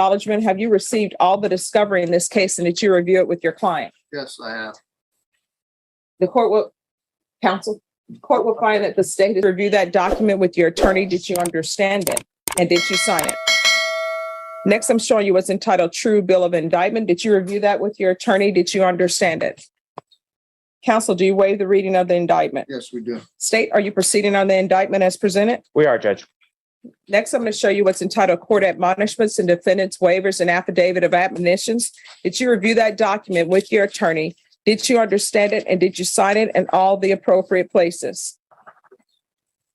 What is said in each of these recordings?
acknowledgement. Have you received all the discovery in this case and did you review it with your client? Yes, I have. The court will find that the state has reviewed that document with your attorney. Did you understand it? And did you sign it? Next, I'm showing you what's entitled True Bill of Indictment. Did you review that with your attorney? Did you understand it? Counsel, do you waive the reading of the indictment? Yes, we do. State, are you proceeding on the indictment as presented? We are, Judge. Next, I'm going to show you what's entitled Court Admonishments and Defendant's Waivers and Affidavit of Admonitions. Did you review that document with your attorney? Did you understand it? And did you sign it in all the appropriate places?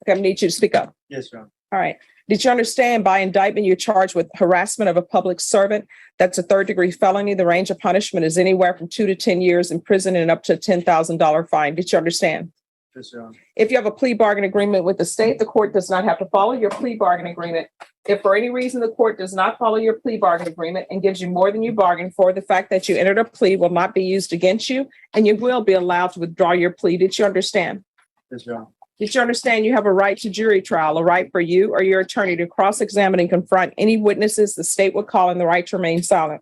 Okay, I need you to speak up. Yes, Your Honor. All right. Did you understand by indictment you're charged with harassment of a public servant? That's a third-degree felony. The range of punishment is anywhere from 2 to 10 years in prison and up to a $10,000 fine. Did you understand? Yes, Your Honor. If you have a plea bargain agreement with the state, the court does not have to follow your plea bargain agreement. If for any reason the court does not follow your plea bargain agreement and gives you more than you bargained for, the fact that you entered a plea will not be used against you and you will be allowed to withdraw your plea. Did you understand? Yes, Your Honor. Did you understand you have a right to jury trial, a right for you or your attorney to cross-examine and confront any witnesses the state would call and the right to remain silent?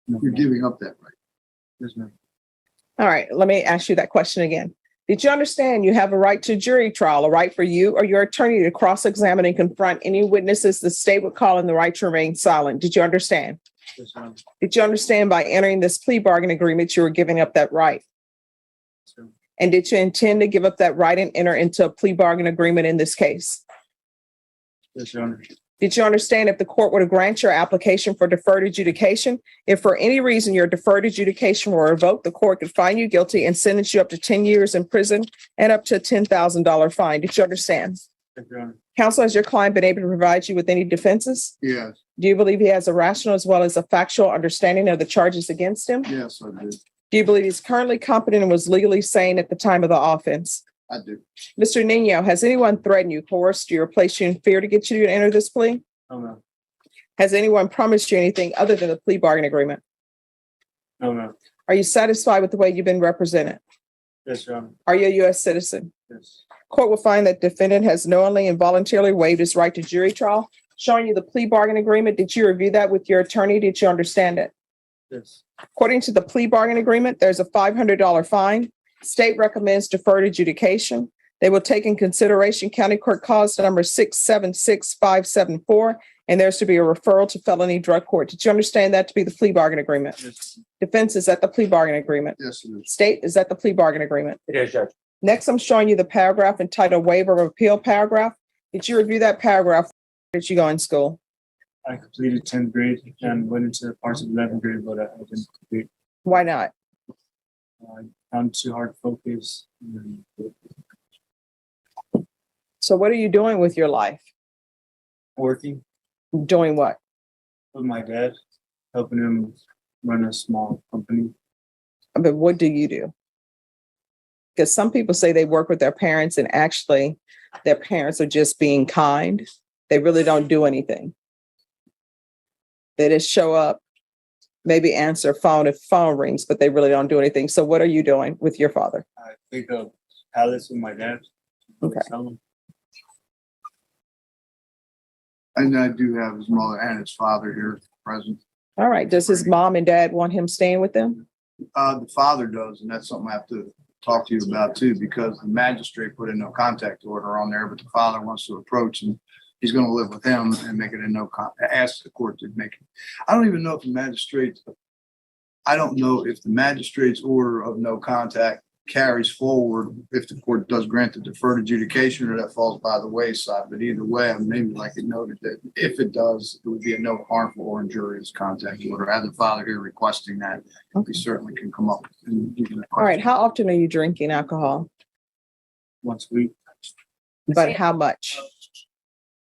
You're giving up that right. Yes, ma'am. All right, let me ask you that question again. Did you understand you have a right to jury trial, a right for you or your attorney to cross-examine and confront any witnesses the state would call and the right to remain silent? Did you understand? Yes, Your Honor. Did you understand by entering this plea bargain agreement you were giving up that right? Yes, Your Honor. And did you intend to give up that right and enter into a plea bargain agreement in this case? Yes, Your Honor. Did you understand if the court were to grant your application for deferred adjudication, if for any reason your deferred adjudication were revoked, the court could find you guilty and sentence you up to 10 years in prison and up to a $10,000 fine? Did you understand? Yes, Your Honor. Counsel, has your client been able to provide you with any defenses? Yes, Do you believe he has a rational as well as a factual understanding of the charges against him? yes, I do. Do you believe he's currently competent and was legally sane at the time of the offense? I do. Mr. Nino, has anyone threatened you, coerced you, or placed you in fear to get you to enter this plea? No, ma'am. Has anyone promised you anything other than the plea bargain agreement? No, ma'am. Are you satisfied with the way you've been represented? Yes, Your Honor. Are you a U.S. citizen? Yes. Court will find that defendant has knowingly and voluntarily waived his right to jury trial. Showing you the plea bargain agreement, did you review that with your attorney? Did you understand it? Yes. According to the plea bargain agreement, there's a $500 fine. State recommends deferred adjudication. They will take in consideration County Court Cause number 676574, and there's to be a referral to felony drug court. Did you understand that to be the plea bargain agreement? Yes. Defense, is that the plea bargain agreement? Yes, it is. State, is that the plea bargain agreement? It is, Judge. Next, I'm showing you the paragraph entitled Waiver of Appeal paragraph. Did you review that paragraph? Did you go in school? I completed 10th grade and went into parts of 11th grade, but I didn't complete. Why not? I found it too hard to focus. And So what are you doing with your life? working Doing what? with my dad, helping him run a small company. But what do you do? Because some people say they work with their parents and actually their parents are just being kind. They really don't do anything. They just show up, maybe answer phone if phone rings, but they really don't do anything. So what are you doing with your father? I think of pallets with my dad. Okay. Sell them. And I do have his mother and his father here present. All right. Does his mom and dad want him staying with them? The father does, and that's something I have to talk to you about too, because the magistrate put a no contact order on there, but the father wants to approach and he's going to live with him and make it a ask the court to make it. I don't even know if the magistrate's order of no contact carries forward if the court does grant the deferred adjudication or that falls by the wayside. But either way, I maybe like it noted that if it does, it would be a no harmful or injurious contact order. I have the father here requesting that. We certainly can come up and give you that All right. question. How often are you drinking alcohol? Once a week. But how much?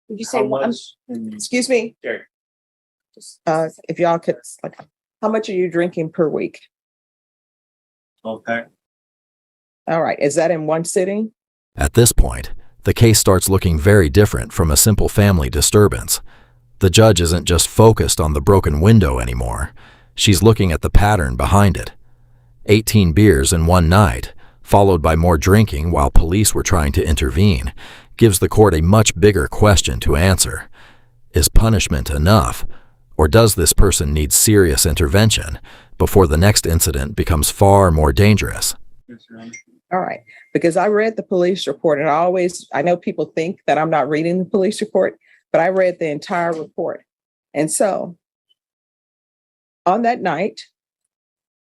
Did you say How one? much? And Excuse me. Sure. If y'all could, like, how much are you drinking per week? 12 pack. All right. Is that in one sitting? At this point, the case starts looking very different from a simple family disturbance. The judge isn't just focused on the broken window anymore. She's looking at the pattern behind it. 18 beers in one night, followed by more drinking while police were trying to intervene, gives the court a much bigger question to answer. Is punishment enough, or does this person need serious intervention before the next incident becomes far more dangerous? Yes, Your Honor. All right, because I read the police report, and I know people think that I'm not reading the police report, but I read the entire report. And so on that night,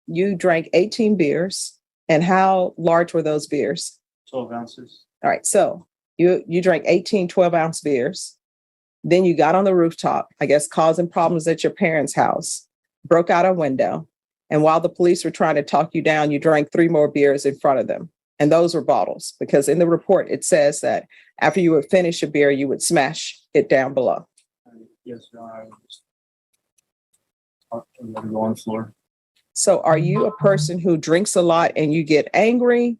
you drank 18 beers. And how large were those beers? 12 ounces. All right, so you drank 18 12-ounce beers. Then you got on the rooftop, I guess causing problems at your parents' house, broke out a window. And while the police were trying to talk you down, you drank 3 more beers in front of them. And those were bottles, because in the report, it says that after you would finish a beer, you would smash it down below. Yes, Your Honor. I'm going to go on the floor. So are you a person who drinks a lot and you get angry?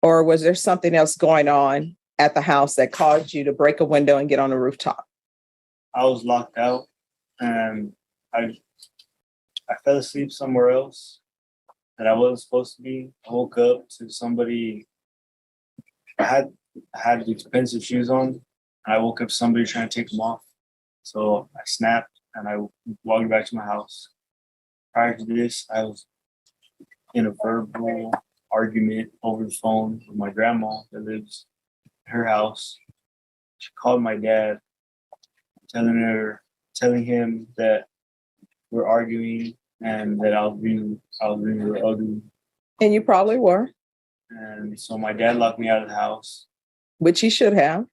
Or was there something else going on at the house that caused you to break a window and get on the rooftop? I was locked out, and I fell asleep somewhere else that I wasn't supposed to be. I woke up to somebody. I had expensive shoes on, and I woke up to somebody trying to take them off. So I snapped and I walked back to my house. Prior to this, I was in a verbal argument over the phone with my grandma that lives in her house. She called my dad, telling him that we're arguing and that I was being ugly. And you probably were, And so my dad locked me out of the house, which he should have.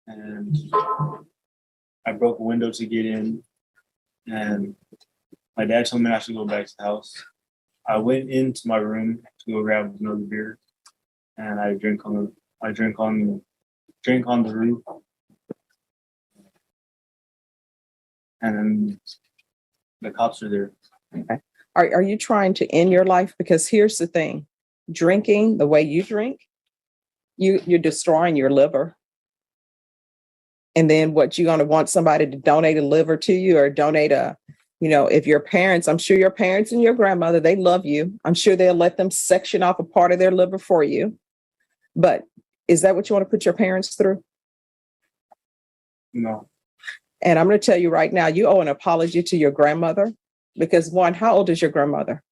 and I broke a window to get in, and my dad told me I should go back to the house. I went into my room to go grab another beer, and I drank on the roof, and then the cops are there. Okay. Are you trying to end your life? Because here's the thing, drinking the way you drink, you're destroying your liver. And then what, you're going to want somebody to donate a liver to you, or donate if your parents, I'm sure your parents and your grandmother, they love you. I'm sure they'll let them section off a part of their liver for you. But is that what you want to put your parents through? No, And I'm going to tell you right now, you owe an apology to your grandmother, because one, how old is your grandmother?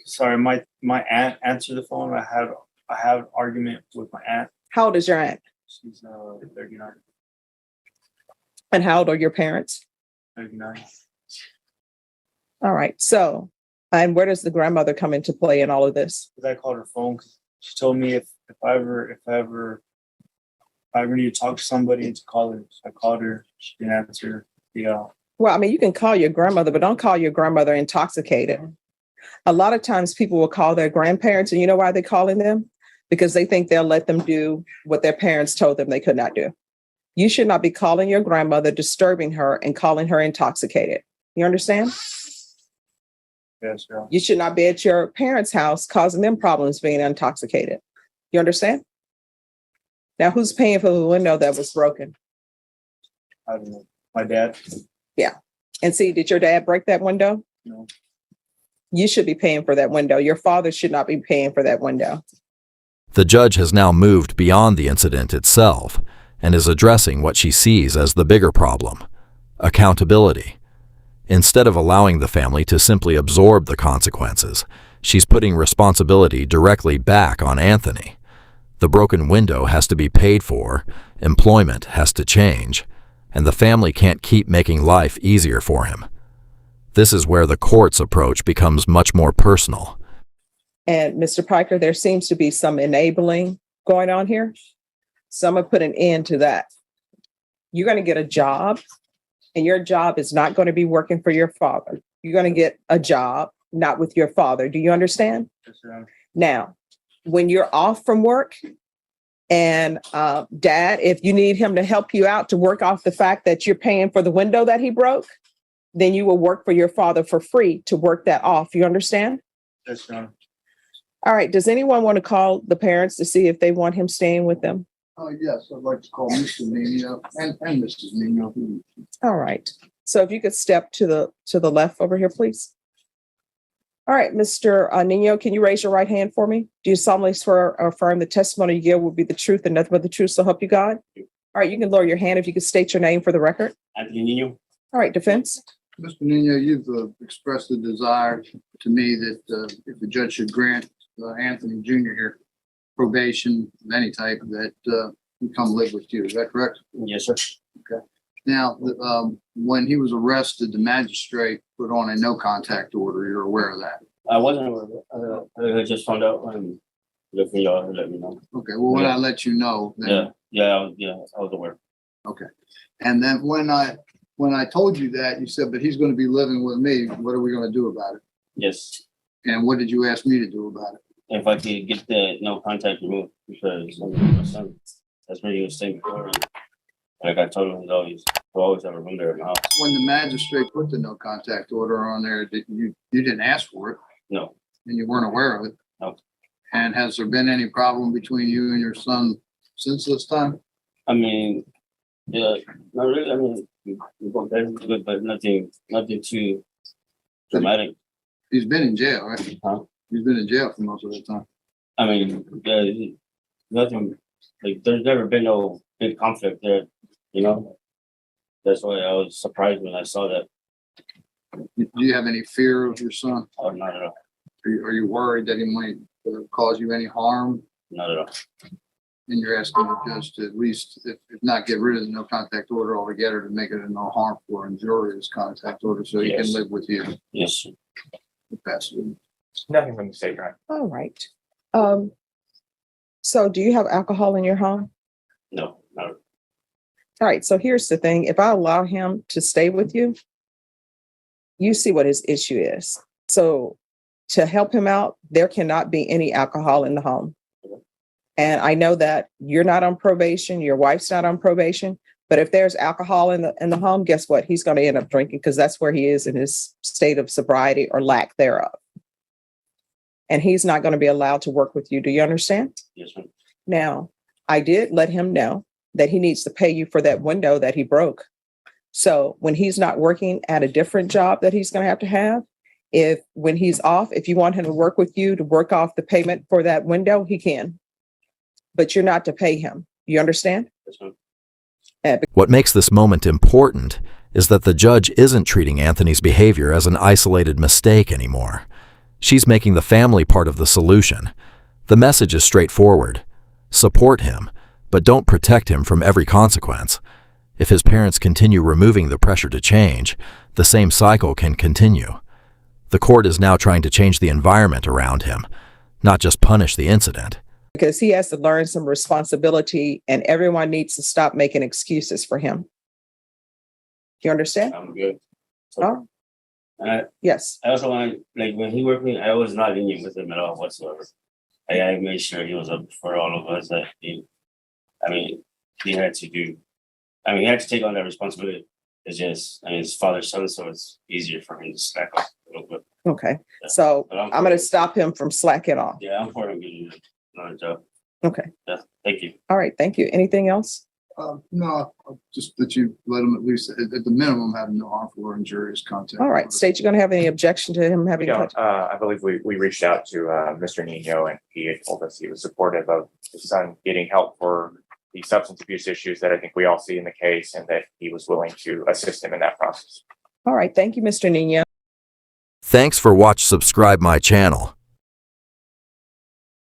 sorry, my aunt answered the phone. I had an argument with my aunt. How old is your aunt? She's 39. And how old are your parents? 39. All right. So, and where does the grandmother come into play in all of this? Because I called her phone, because she told me if I ever need to talk to somebody, to call her. So I called her. She didn't answer. Yeah. Well, I mean, you can call your grandmother, but don't call your grandmother intoxicated. A lot of times people will call their grandparents, and you know why they're calling them? Because they think they'll let them do what their parents told them they could not do. You should not be calling your grandmother, disturbing her, and calling her intoxicated. You understand? Yes, yeah. You should not be at your parents' house causing them problems being intoxicated. You understand? Now, who's paying for the window that was broken? I don't know. My dad. Yeah. And see, did your dad break that window? No. You should be paying for that window. Your father should not be paying for that window. The judge has now moved beyond the incident itself and is addressing what she sees as the bigger problem: accountability. Instead of allowing the family to simply absorb the consequences, she's putting responsibility directly back on Anthony. The broken window has to be paid for, employment has to change, and the family can't keep making life easier for him. This is where the court's approach becomes much more personal. And Mr. Piker, there seems to be some enabling going on here. So I'm going to put an end to that. You're going to get a job, and your job is not going to be working for your father. You're going to get a job, not with your father. Do you understand? Yes, sir. Now, when you're off from work, and Dad, if you need him to help you out to work off the fact that you're paying for the window that he broke, then you will work for your father for free to work that off. You understand? Yes, sir. All right. Does anyone want to call the parents to see if they want him staying with them? Yes, I'd like to call Mr. Nino and Mrs. Nino. All right. So if you could step to the left over here, please. All right, Mr. Nino, can you raise your right hand for me? Do you solemnly swear or affirm the testimony you give will be the truth and nothing but the truth, so help you God? All right, you can lower your hand if you could state your name for the record. Anthony Nino. All right, defense. Mr. Nino, you've expressed the desire to me that if the judge should grant Anthony Jr. here probation of any type, that he come live with you. Is that correct? Yes, sir. Now, when he was arrested, the magistrate put on a no contact order. You're aware of that? I wasn't aware of it. I just found out when y'all let me know. Okay. Well, when I let you know, then I was aware. okay. And then when I told you that, you said, "But he's going to be living with me. What are we going to do about it?" Yes. And what did you ask me to do about it? If I could get the no contact removed, because my son, that's where he was staying before. And like I told him, he'll always have a room there in the house. When the magistrate put the no contact order on there, you didn't ask for it, No. and you weren't aware of it. No. And has there been any problem between you and your son since this time? I mean, yeah, not really. I mean, we both good, but nothing too dramatic. He's been in jail, right? Huh? He's been in jail for most of the time. I mean, nothing, like, there's never been no big conflict there, you know? That's why I was surprised when I saw that. Do you have any fear of your son? Oh, not at all. Are you worried that he might cause you any harm? Not at all. And you're asking the judge to at least, if not get rid of the no contact order altogether, to make it a no harmful or injurious contact order so he can Yes. live with you. Yes, sir. That's it. Nothing from the state, right? All right. So do you have alcohol in your home? No, not at all. All right, so here's the thing. If I allow him to stay with you, you see what his issue is. So to help him out, there cannot be any alcohol in the home. And I know that you're not on probation, your wife's not on probation, but if there's alcohol in the home, guess what? He's going to end up drinking because that's where he is in his state of sobriety or lack thereof. And he's not going to be allowed to work with you. Do you understand? Yes, ma'am. Now, I did let him know that he needs to pay you for that window that he broke. So when he's not working at a different job that he's going to have, when he's off, if you want him to work with you to work off the payment for that window, he can. But you're not to pay him. You understand? Yes, ma'am. What makes this moment important is that the judge isn't treating Anthony's behavior as an isolated mistake anymore. She's making the family part of the solution. The message is straightforward. Support him, but don't protect him from every consequence. If his parents continue removing the pressure to change, the same cycle can continue. The court is now trying to change the environment around him, not just punish the incident. Because he has to learn some responsibility and everyone needs to stop making excuses for him. You understand? I'm good. Oh, And yes. I also want to, like, when he worked with me, I was not lenient with him at all whatsoever. I made sure he was up for all of us that he had to take on that responsibility. It's just, his father's son, so it's easier for him to slack off a little bit. Okay. Yeah. So But I'm going to stop him from slacking off. Yeah, I'm for him getting another job. Okay. Yeah, thank you. All right. Thank you. Anything else? No, just that you let him at least, at the minimum, have no harmful or injurious contact. All right. State, you're going to have any objection to him We having? don't. I believe we reached out to Mr. Nino, and he had told us he was supportive of his son getting help for the substance abuse issues that I think we all see in the case, and that he was willing to assist him in that process. All right. Thank you, Mr. Nino. Thanks for subscribe my channel.